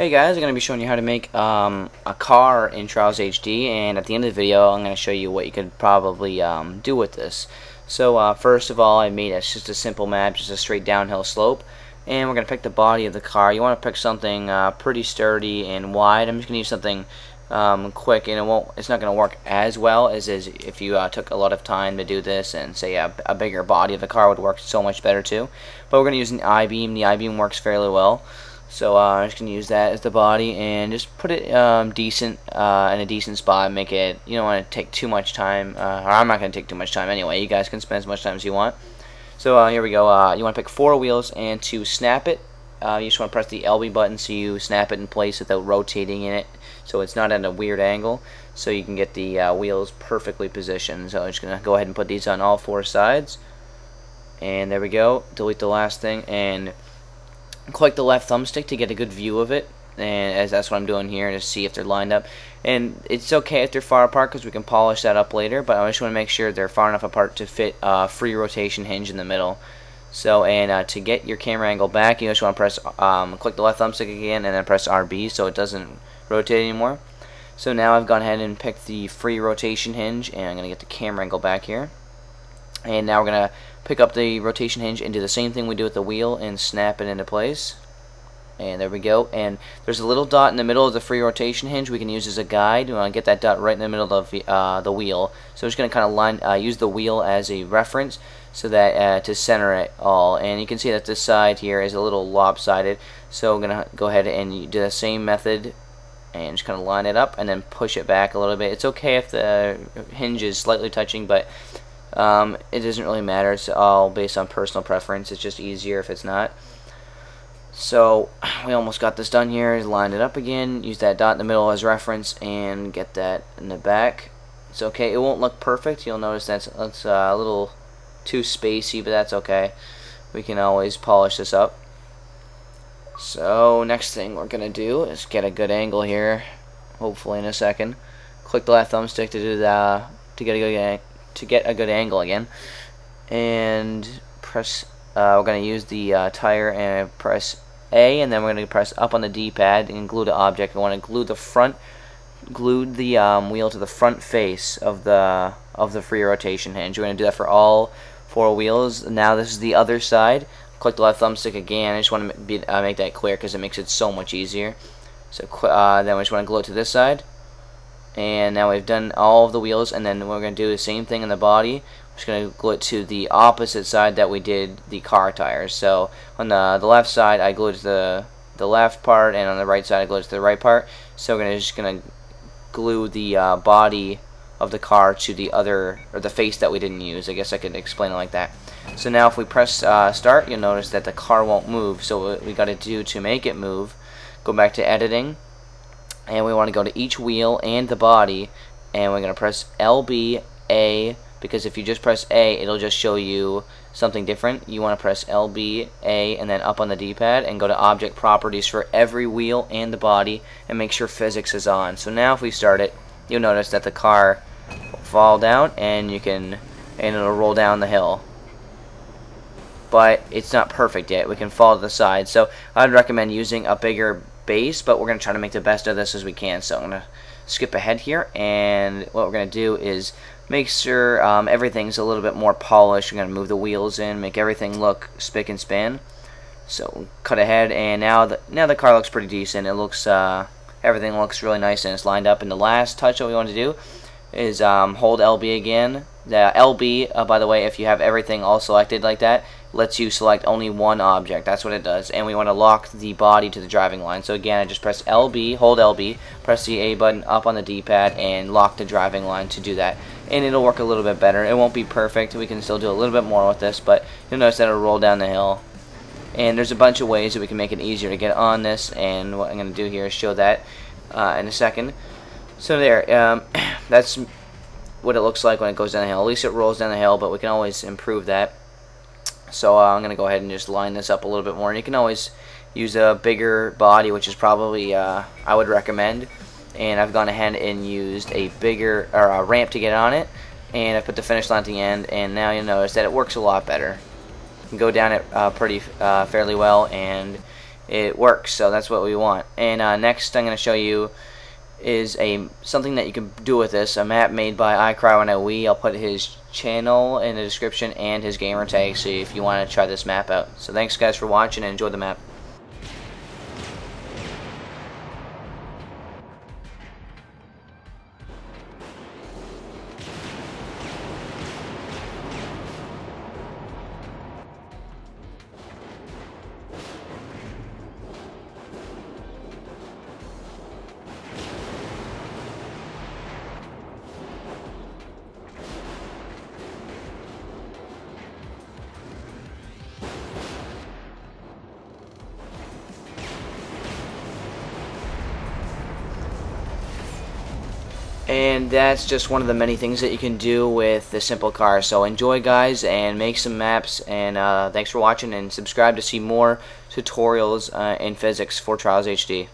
Hey guys, I'm going to be showing you how to make a car in Trials HD, and at the end of the video I'm going to show you what you could probably do with this. So first of all, I made just a simple map, just a straight downhill slope, and we're going to pick the body of the car. You want to pick something pretty sturdy and wide. I'm just going to use something quick, and it's not going to work as well as if you took a lot of time to do this, and say a bigger body of the car would work so much better too. But we're going to use an I-beam. The I-beam works fairly well. So I'm just going to use that as the body and just put it decent in a decent spot. Make it, you don't want to take too much time, or I'm not going to take too much time anyway. You guys can spend as much time as you want. So here we go. You want to pick 4 wheels, and to snap it, you just want to press the LB button so you snap it in place without rotating in it, so it's not at a weird angle, so you can get the wheels perfectly positioned. So I'm just going to go ahead and put these on all 4 sides. And there we go. Delete the last thing, and click the left thumbstick to get a good view of it, and as that's what I'm doing here, to see if they're lined up. And it's okay if they're far apart because we can polish that up later, but I just want to make sure they're far enough apart to fit a free rotation hinge in the middle. So, and to get your camera angle back, you just want to press click the left thumbstick again and then press RB so it doesn't rotate anymore. So now I've gone ahead and picked the free rotation hinge, and I'm going to get the camera angle back here. And now we're going to pick up the rotation hinge and do the same thing we do with the wheel and snap it into place. And there we go. And there's a little dot in the middle of the free rotation hinge we can use as a guide. We want to get that dot right in the middle of the wheel. So I'm just going to kind of use the wheel as a reference so that to center it all. And you can see that this side here is a little lopsided. So I'm going to go ahead and do the same method and just kind of line it up and then push it back a little bit. It's okay if the hinge is slightly touching, but it doesn't really matter. It's all based on personal preference. It's just easier if it's not. So we almost got this done here. Line it up again, use that dot in the middle as reference, and get that in the back. It's okay. It won't look perfect. You'll notice that's a little too spacey, but that's okay. We can always polish this up. So next thing we're gonna do is get a good angle here. Hopefully in a second. Click the left thumbstick to do the to get a good angle again, and press we're going to use the tire and press A, and then we're going to press up on the D-pad and glue the object. We want to glue the wheel to the front face of the free rotation hinge. We're going to do that for all 4 wheels. Now this is the other side. Click the left thumbstick again. I just want to make that clear because it makes it so much easier. So then we just want to glue it to this side. And now we've done all of the wheels, and then we're going to do the same thing in the body. We're just going to glue it to the opposite side that we did the car tires. So on the left side, I glued it to the left part, and on the right side, I glued it to the right part. So we're just going to glue the body of the car to the other, or the face that we didn't use. I guess I could explain it like that. So now if we press start, you'll notice that the car won't move. So what we got to do to make it move, go back to editing, and we want to go to each wheel and the body, and we're going to press LB A, because if you just press A, it'll just show you something different. You want to press LB A and then up on the D-pad and go to object properties for every wheel and the body and make sure physics is on. So now if we start it, you'll notice that the car will fall down, and it'll roll down the hill. But it's not perfect yet. We can fall to the side. So I'd recommend using a bigger base, but we're going to try to make the best of this as we can. So I'm going to skip ahead here, and what we're going to do is make sure everything's a little bit more polished. We're going to move the wheels in, make everything look spick and span. So cut ahead, and now the car looks pretty decent. It looks everything looks really nice and it's lined up. And the last touch that we want to do is hold LB again. The LB, by the way, if you have everything all selected like that, lets you select only one object. That's what it does. And we want to lock the body to the driving line. So again, I just press LB, hold LB, press the A button up on the D-pad, and lock the driving line to do that. And it'll work a little bit better. It won't be perfect. We can still do a little bit more with this, but you'll notice that it'll roll down the hill. And there's a bunch of ways that we can make it easier to get on this, and what I'm going to do here is show that in a second. So there, that's what it looks like when it goes down the hill. At least it rolls down the hill, but we can always improve that. So I'm going to go ahead and just line this up a little bit more. And you can always use a bigger body, which is probably I would recommend. And I've gone ahead and used a bigger a ramp to get on it. And I put the finish line at the end. And now you'll notice that it works a lot better. You can go down it fairly well, and it works. So that's what we want. And next I'm going to show you is something that you can do with this, a map made by iCry108. I'll put his channel in the description and his gamer tag, so if you want to try this map out. So thanks guys for watching, and enjoy the map. And that's just one of the many things that you can do with the simple car. So enjoy guys, and make some maps, and thanks for watching, and subscribe to see more tutorials in physics for Trials HD.